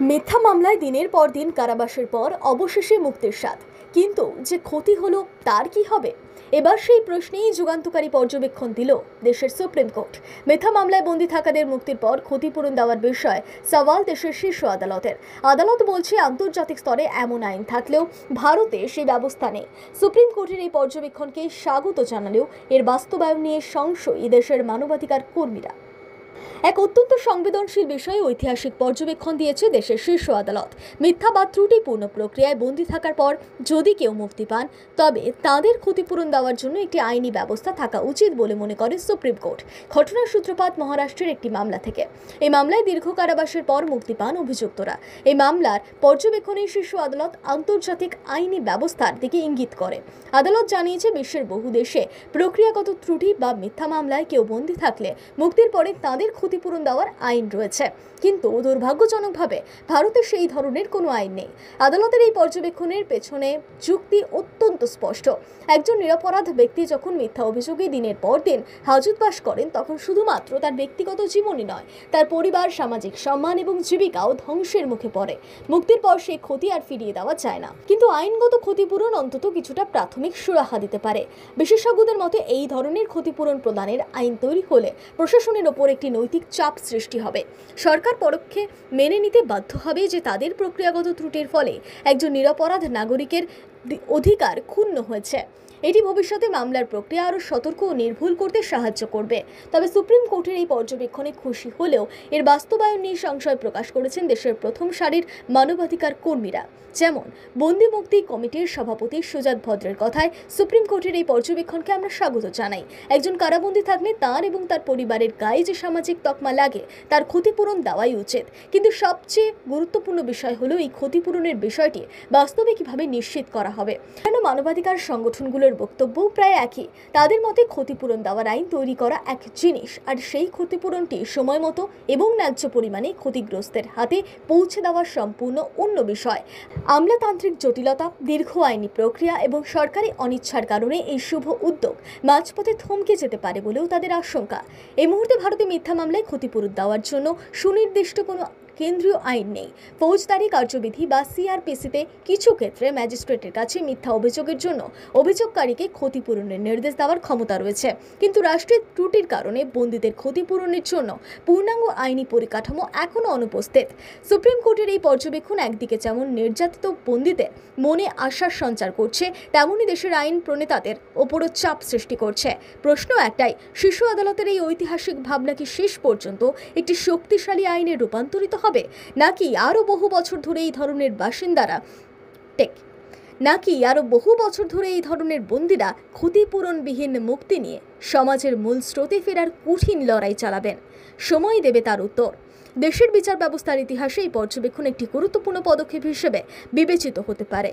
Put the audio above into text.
মিথ্যা মামলায় দিনের পর দিন কারাবাসের পর অবশেষে মুক্তির স্বাদ, কিন্তু যে ক্ষতি হলো তার কি হবে? এবার সেই প্রশ্নেই যুগান্তকারী পর্যবেক্ষণ দিল দেশের সুপ্রিম কোর্ট। মিথ্যা মামলায় বন্দী থাকাদের মুক্তির পর ক্ষতিপূরণ দেওয়ার বিষয়ে সওয়াল দেশের শীর্ষ আদালতের। আদালত বলছে, আন্তর্জাতিক স্তরে এমন আইন থাকলেও ভারতে সেই ব্যবস্থা নেই। সুপ্রিম কোর্টের এই পর্যবেক্ষণকে স্বাগত জানালেও এর বাস্তবায়ন নিয়ে সংশয় দেশের মানবাধিকার কর্মীরা। এক অত্যন্ত সংবেদনশীল বিষয়ে ঐতিহাসিক পর্যবেক্ষণ দিয়েছে দেশের শীর্ষ আদালত। মিথ্যা বা ত্রুটিপূর্ণ প্রক্রিয়ায় বন্দী থাকার পর যদি কেউ মুক্তি পান, তবে তাদের ক্ষতিপূরণ দেওয়ার জন্য একটি আইনি ব্যবস্থা থাকা উচিত বলে মনে করে সুপ্রিম কোর্ট। ঘটনার সূত্রপাত মহারাষ্ট্রের একটি মামলা থেকে। এই মামলায় দীর্ঘ কারাবাসের পর মুক্তি পান অভিযুক্তরা। এই মামলার পর্যবেক্ষণে শীর্ষ আদালত আন্তর্জাতিক আইনি ব্যবস্থার দিকে ইঙ্গিত করে। আদালত জানিয়েছে, বিশ্বের বহু দেশে প্রক্রিয়াগত ত্রুটি বা মিথ্যা মামলায় কেউ বন্দী থাকলে মুক্তির পরে তাদের ক্ষতিপূরণ দেওয়ার আইন রয়েছে, কিন্তু দুর্ভাগ্যজনকভাবে ভারতে সেই ধরনের কোনো আইন নেই। আদালতের এই পর্যবেক্ষণের পেছনে যুক্তি অত্যন্ত স্পষ্ট। একজন নিরপরাধ ব্যক্তি যখন মিথ্যা অভিযোগে দিনের পর দিন হাজতবাস করেন, তখন শুধুমাত্র তার ব্যক্তিগত জীবনই নয়, তার পরিবার, সামাজিক সম্মান এবং জীবিকাও ধ্বংসের মুখে পড়ে। মুক্তির পর সেই ক্ষতি আর ফিরিয়ে দেওয়া যায় না, কিন্তু আইনগত ক্ষতিপূরণ অন্তত কিছুটা প্রাথমিক সুরাহা দিতে পারে। বিশেষজ্ঞদের মতে, এই ধরনের ক্ষতিপূরণ প্রদানের আইন তৈরি হলে প্রশাসনের ওপর একটি নৈতিক চাপ সৃষ্টি হবে। সরকার পরোক্ষে মেনে নিতে বাধ্য হবে যে তাদের প্রক্রিয়াগত ত্রুটির ফলে একজন নিরপরাধ নাগরিকের অধিকার ক্ষুণ্ণ হয়েছে। এটি ভবিষ্যতে মামলার প্রক্রিয়া আরও সতর্ক ও নির্ভুল করতে সাহায্য করবে। তবে সুপ্রিম কোর্টের এই পর্যবেক্ষণে খুশি হলেও এর বাস্তবায়ন নিয়ে সংশয় প্রকাশ করেছেন দেশের প্রথম সারির মানবাধিকার কর্মীরা। যেমন বন্দি মুক্তি কমিটির সভাপতি সুজাত ভদ্রের কথায়, সুপ্রিম কোর্টের এই পর্যবেক্ষণকে আমরা স্বাগত জানাই। একজন কারাবন্দী থাকলে তার এবং তার পরিবারের গায়ে যে সামাজিক তকমা লাগে তার ক্ষতিপূরণ দেওয়াই উচিত। কিন্তু সবচেয়ে গুরুত্বপূর্ণ বিষয় হলো এই ক্ষতিপূরণের বিষয়টি বাস্তবে কিভাবে নিশ্চিত করা হবে। কেন মানবাধিকার সংগঠনগুলোর বক্তব্য প্রায় একই। তাদের মতে ক্ষতিপূরণ দেওয়ার আইন তৈরি করা এক জিনিস, আর সেই ক্ষতিপূরণটি সময় মতো এবং ন্যায্য পরিমাণে ক্ষতিগ্রস্তের হাতে পৌঁছে দেওয়া সম্পূর্ণ অন্য বিষয়। আমলাতান্ত্রিক জটিলতা, দীর্ঘ আইনি প্রক্রিয়া এবং সরকারি অনিচ্ছার কারণে এই শুভ উদ্যোগ মাঝপথে থমকে যেতে পারে বলেও তাদের আশঙ্কা। এই মুহূর্তে ভারতে মিথ্যা মামলায় ক্ষতিপূরণ দেওয়ার জন্য সুনির্দিষ্ট কোনো কেন্দ্রীয় আইন নেই। ফৌজদারি কার্যবিধি বা সিআরপিসিতে কিছু ক্ষেত্রে ম্যাজিস্ট্রেটের কাছে মিথ্যা অভিযোগের জন্য অভিযোগকারীকে ক্ষতিপূরণের নির্দেশ দেওয়ার ক্ষমতা রয়েছে, কিন্তু রাষ্ট্রের ত্রুটির কারণে বন্দীদের ক্ষতিপূরণের জন্য পূর্ণাঙ্গ আইনি পরিকাঠামো এখনও অনুপস্থিত। সুপ্রিম কোর্টের এই পর্যবেক্ষণ একদিকে যেমন নির্যাতিত বন্দীদের মনে আশার সঞ্চার করছে, তেমনি দেশের আইন প্রণেতাদের ওপরও চাপ সৃষ্টি করছে। প্রশ্ন একটাই, শীর্ষ আদালতের এই ঐতিহাসিক ভাবনা কি শেষ পর্যন্ত একটি শক্তিশালী আইনে রূপান্তরিত হবে, নাকি আরো বহু বছর ধরে এই ধরনের বন্দীরা ক্ষতিপূরণবিহীন মুক্তি নিয়ে সমাজের মূল স্রোতে ফেরার কঠিন লড়াই চালাবেন? সময় দেবে তার উত্তর। দেশের বিচার ব্যবস্থার ইতিহাসে এই পর্যবেক্ষণ একটি গুরুত্বপূর্ণ পদক্ষেপ হিসেবে বিবেচিত হতে পারে।